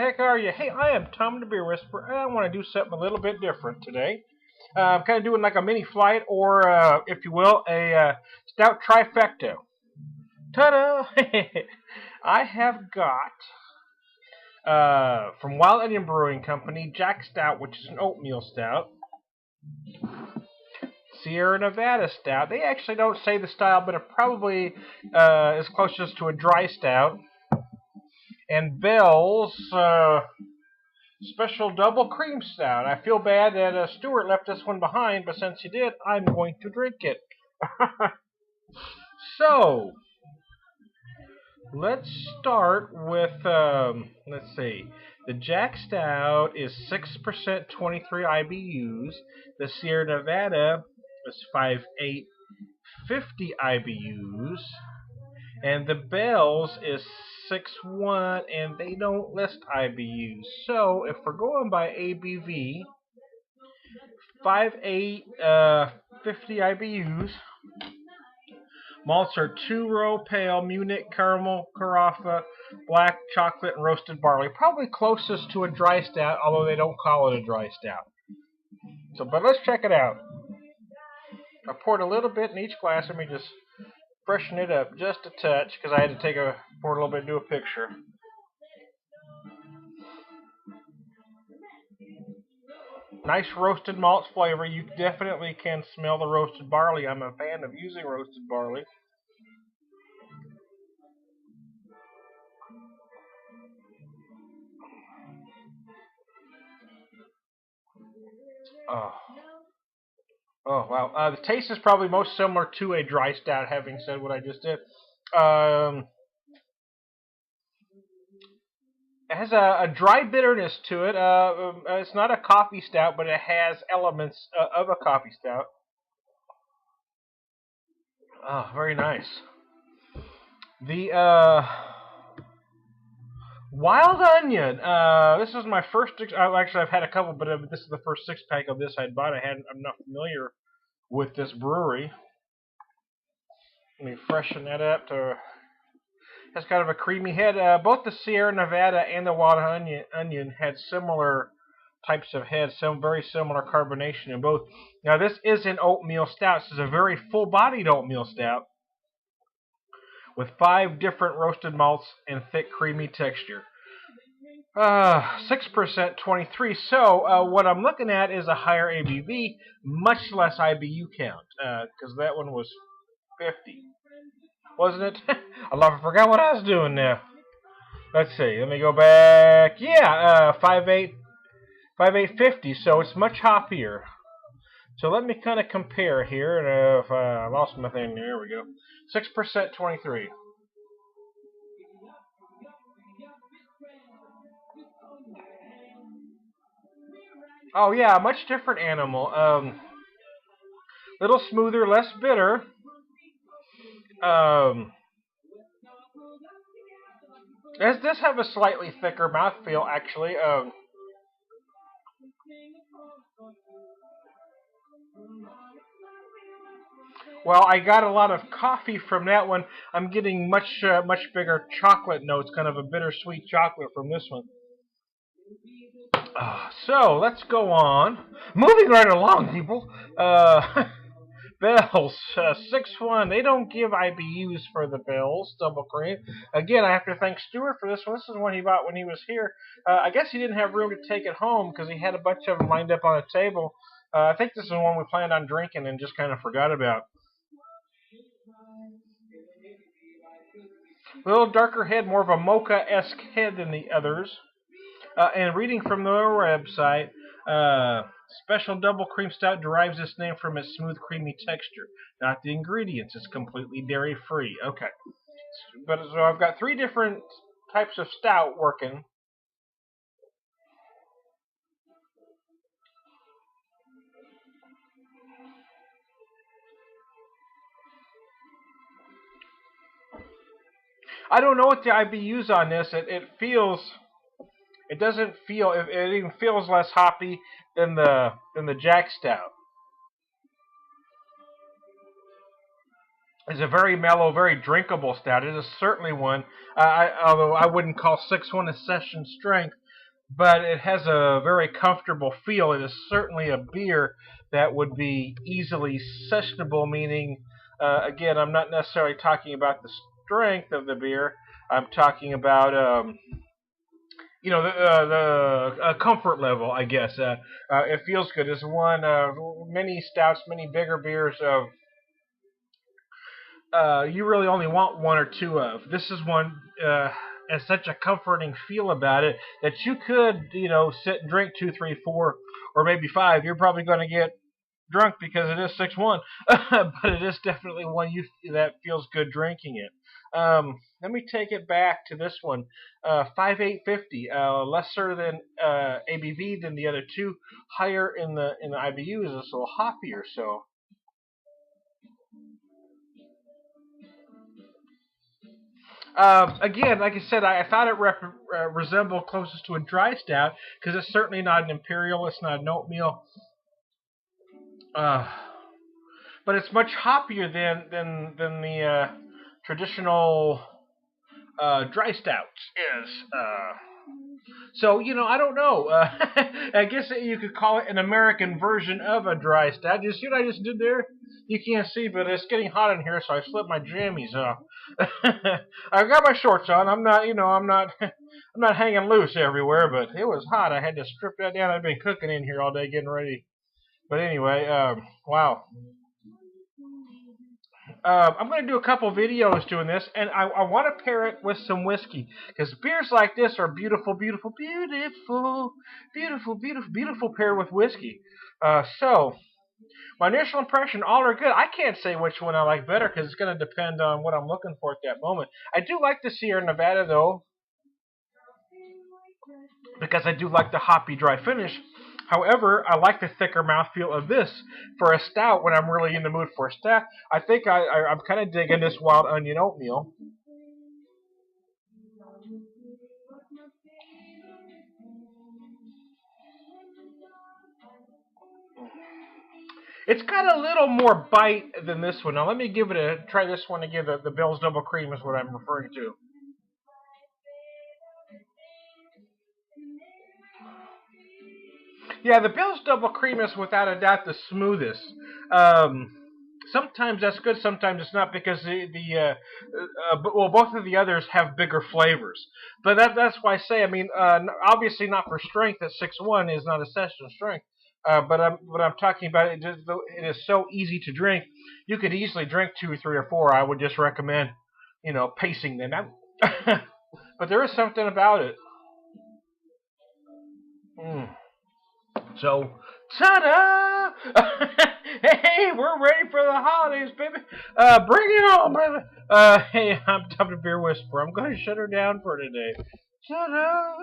heck are you? Hey, I am Tom the Beer Whisperer, and I want to do something a little bit different today. I'm kind of doing like a mini flight, or if you will, a Stout Trifecta. Ta-da! I have got from Wild Onion Brewing Company, Jack Stout, which is an oatmeal stout. Sierra Nevada Stout. They actually don't say the style, but it probably is closest to a dry stout. And Bell's Special Double Cream Stout. I feel bad that Stuart left this one behind, but since he did, I'm going to drink it. So, let's start with, let's see. The Jack Stout is 6%, 23 IBUs. The Sierra Nevada is 5.8, 50 IBUs. And the Bell's is 6.1, and they don't list IBUs. So, if we're going by ABV, 5.8, 50 IBUs. Malts are 2-row pale, Munich, caramel, carafa, black, chocolate, and roasted barley. Probably closest to a dry stout, although they don't call it a dry stout. So, but let's check it out. I poured a little bit in each glass. Let me just freshen it up just a touch, because I had to pour a little bit and do a picture. Nice roasted malts flavor. You definitely can smell the roasted barley. I'm a fan of using roasted barley. Oh, wow. The taste is probably most similar to a dry stout, having said what I just did. It has a dry bitterness to it. It's not a coffee stout, but it has elements of a coffee stout. Oh, very nice. The Wild Onion. This is my first. Actually, I've had a couple, but this is the first 6-pack of this I'd bought. I'm not familiar with this brewery. Let me freshen that up to. Has kind of a creamy head. Both the Sierra Nevada and the Wild Onion had similar types of heads, some very similar carbonation in both. Now, this is an oatmeal stout. This is a very full-bodied oatmeal stout with 5 different roasted malts and thick, creamy texture. 6%, 23. So, what I'm looking at is a higher ABV, much less IBU count, because that one was 50. Wasn't it? I forgot what I was doing now. Let's see. Let me go back. Yeah, 5.8, 5.850. So it's much hoppier. So let me kind of compare here. And if I lost my thing, there we go. 6%, 23. Oh yeah, much different animal. Little smoother, less bitter. Does this have a slightly thicker mouthfeel, actually? Well, I got a lot of coffee from that one. I'm getting much bigger chocolate notes, kind of a bittersweet chocolate from this one. So, let's go on. Moving right along, people. Bell's 6.1. They don't give IBUs for the Bell's Double Cream. Again, I have to thank Stuart for this one. This is one he bought when he was here. I guess he didn't have room to take it home because he had a bunch of them lined up on a table. I think this is one we planned on drinking and just kind of forgot about. A little darker head, more of a mocha-esque head than the others. And reading from their website, Special Double Cream Stout derives its name from its smooth, creamy texture, not the ingredients. It's completely dairy-free. Okay. So I've got 3 different types of stout working. I don't know what the IBUs on this. It doesn't feel. It even feels less hoppy than the Jack Stout. It's a very mellow, very drinkable stout. It is certainly one. Although I wouldn't call 6.1 a session strength. but it has a very comfortable feel. It is certainly a beer that would be easily sessionable, meaning, again, I'm not necessarily talking about the strength of the beer. I'm talking about, the comfort level, I guess. It feels good. It's one, many stouts, many bigger beers of you really only want one or two of. This is one has such a comforting feel about it that you could, sit and drink two, three, four, or maybe five. You're probably going to get drunk because it is 6-1, but it is definitely one that feels good drinking it. Let me take it back to this one, 5850, lesser than ABV than the other two, higher in the IBU, is a little hoppier. So again, like I said, I thought it resembled closest to a dry stout because it's certainly not an imperial, it's not an oatmeal, uh, but it's much hoppier than the traditional dry stout is. So I don't know. I guess you could call it an American version of a dry stout. You see what I just did there? You can't see, but it's getting hot in here, so I slipped my jammies off. I've got my shorts on. I'm not, I'm not hanging loose everywhere, but it was hot. I had to strip that down. I've been cooking in here all day, getting ready. But anyway, wow. I'm going to do a couple videos doing this, and I want to pair it with some whiskey, because beers like this are beautiful, beautiful, beautiful, beautiful, beautiful, beautiful paired with whiskey. So, my initial impression, all are good. I can't say which one I like better, because it's going to depend on what I'm looking for at that moment. I do like the Sierra Nevada, though, because I do like the hoppy dry finish. However, I like the thicker mouthfeel of this for a stout when I'm really in the mood for a stout. I think I'm kind of digging this wild onion oatmeal. It's got a little more bite than this one. Now let me give it a try. This one again. The Bell's Double Cream is what I'm referring to. Yeah, the Bill's Double Cream is without a doubt the smoothest. Um, Sometimes that's good, sometimes it's not because both of the others have bigger flavors. But that's why I say, I mean, obviously not for strength. That 6-1 is not a session strength. But I'm talking about it is so easy to drink. You could easily drink two, three, or four. I would just recommend, pacing them out. But there is something about it. Mm. So, ta-da! Hey, we're ready for the holidays, baby. Bring it on, brother. Hey, I'm Tom the Beer Whisperer. I'm going to shut her down for today. Ta-da!